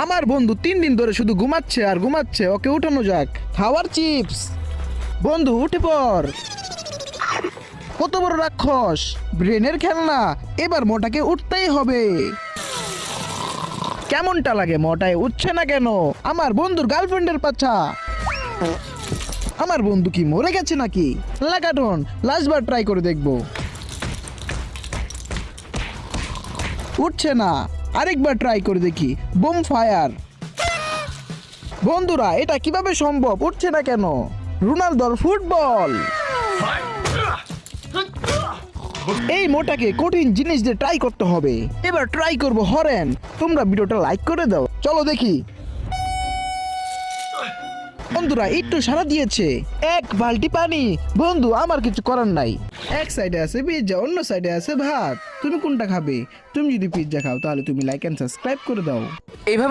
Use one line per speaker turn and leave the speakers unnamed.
আমার বন্ধু 3 দিন ধরে শুধু ঘুমাচ্ছে আর ঘুমাচ্ছে, ওকে উঠানো যাক। খাওয়ার চিপস। বন্ধু উঠে পড়। কত বড় রাক্ষস, ব্রেনের খেলনা। এবার মোটাকে উঠতেই হবে। কেমনটা লাগে মোটায় উঠছে না কেন? আমার বন্ধুর গার্লফ্রেন্ডের পাছা। আমার বন্ধু কি মরে গেছে নাকি? লাগাটন লাস্টবার ট্রাই করে দেখবো। উঠছে না, আরেকবার ট্রাই করে দেখি। Broom fire. বন্ধুরা এটা কিভাবে সম্ভব? উঠছে না কেন? রোনালদোর ফুটবল। এই মোটাকে কঠিন জিনিস দিয়ে ট্রাই করতে হবে। এবার ট্রাই করব হরেন। তোমরা ভিডিওটা লাইক করে দাও, চলো দেখি। বন্ধুরা একটু সারা দিয়েছে। এক বালতি পানি। বন্ধু আমার কিছু করার নাই। এক সাইডে আছে পিৎজা, অন্য সাইডে আছে ভাত। তুমি কোনটা খাবে? তুমি যদি পিৎজা খাও তাহলে তুমি লাইক এন্ড সাবস্ক্রাইব করে দাও।
এইভাবে